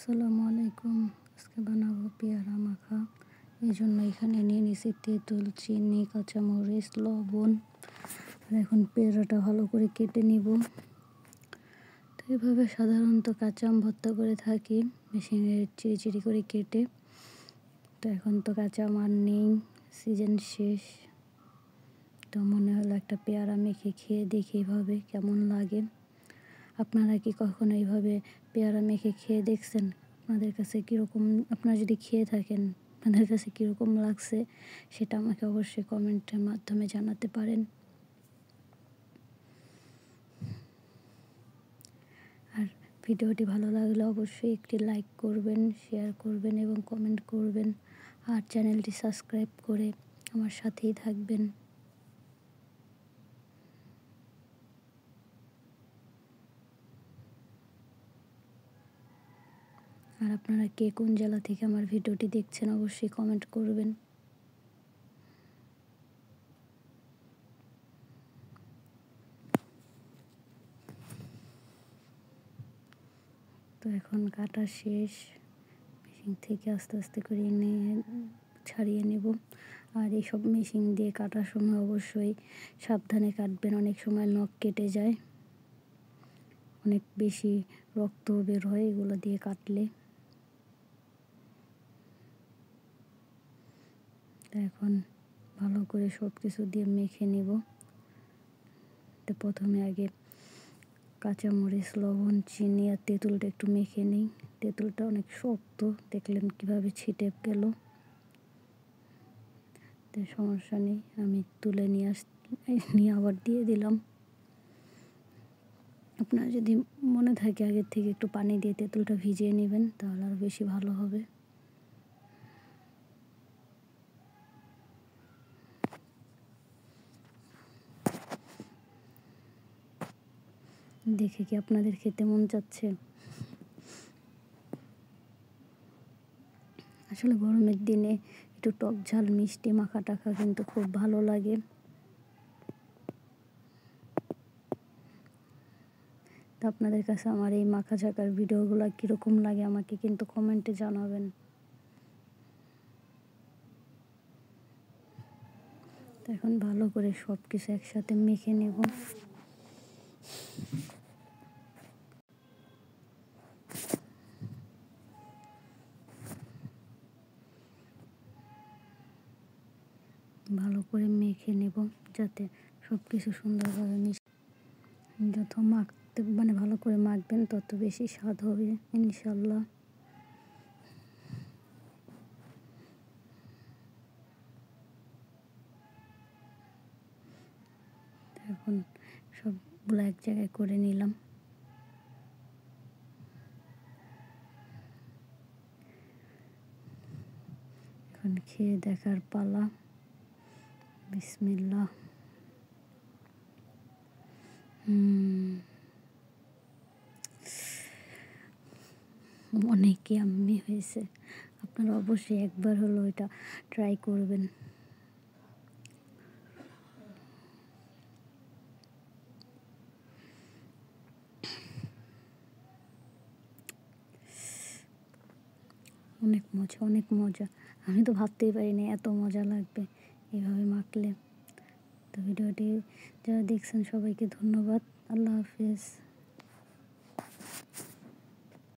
আসসালামু আলাইকুম। আজকে বানাবো পেয়ারা মাখা। এই জন্য এখানে নিয়ে নিয়েছি তেঁতুল, চিনি, কাঁচামরিচ, লবণ। আর এখন পেয়ারাটা ভালো করে কেটে নিব। তো এইভাবে সাধারণত কাঁচা আম ভর্তা করে থাকি, মেশিনে চিরি চিরি করে কেটে। তো এখন তো কাঁচা আম আর নেই, সিজন শেষ। তো মনে হলো একটা পেয়ারা মেখে খেয়ে দেখি এইভাবে কেমন লাগে। আপনারা কি কখনো এইভাবে পেয়ারা মেখে খেয়ে দেখছেন? আপনাদের কাছে কীরকম, আপনারা যদি খেয়ে থাকেন আপনাদের কাছে কীরকম লাগছে সেটা আমাকে অবশ্যই কমেন্টের মাধ্যমে জানাতে পারেন। আর ভিডিওটি ভালো লাগলে অবশ্যই একটি লাইক করবেন, শেয়ার করবেন এবং কমেন্ট করবেন। আর চ্যানেলটি সাবস্ক্রাইব করে আমার সাথেই থাকবেন। আর আপনারা কে কোন জেলা থেকে আমার ভিডিওটি দেখছেন অবশ্যই কমেন্ট করবেন। তো এখন কাটা শেষ, মেশিন থেকে আস্তে আস্তে করে ছাড়িয়ে নেব। আর এইসব মেশিন দিয়ে কাটার সময় অবশ্যই সাবধানে কাটবেন, অনেক সময় নখ কেটে যায়, অনেক বেশি রক্ত বের হয় এগুলো দিয়ে কাটলে। এখন ভালো করে সব কিছু দিয়ে মেখে নেব। তো প্রথমে আগে কাঁচামরিচ, লবণ, চিনি আর তেঁতুলটা একটু মেখে নিই। তেঁতুলটা অনেক শক্ত, দেখলেন কিভাবে ছিটে গেল। তো সমস্যা নেই, আমি তুলে নিয়ে আবার দিয়ে দিলাম। আপনার যদি মনে থাকে আগের থেকে একটু পানি দিয়ে তেঁতুলটা ভিজিয়ে নেবেন, তাহলে আরও বেশি ভালো হবে। দেখে কি আপনাদের খেতে মন চাচ্ছে? আসলে গরমের দিনে একটু টক ঝাল মিষ্টি মাখা টাখা কিন্তু খুব ভালো লাগে। তো আপনাদের কাছে আমার এই মাখা ঝাঁকার ভিডিওগুলো কীরকম লাগে আমাকে কিন্তু কমেন্টে জানাবেন। তো এখন ভালো করে সব কিছু একসাথে মেখে নেব। ভালো করে মেখে নেব যাতে সব কিছু সুন্দরভাবে যত মাখতে ভালো করে মাখবেন তত বেশি স্বাদ হবে ইনশাল্লাহ। এখন সবগুলো এক জায়গায় করে নিলাম। এখন খেয়ে দেখার পালা। বিসমিল্লাহ। অনেক ইয়াম্মি হয়েছে। আপনারা অবশ্যই একবার হলো এটা ট্রাই করবেন। অনেক মজা, অনেক মজা। আমি তো ভাবতেই পারিনি এত মজা লাগবে এভাবে মাখলে। তো ভিডিওটি যারা দেখছেন সবাইকে ধন্যবাদ। আল্লাহ হাফেজ।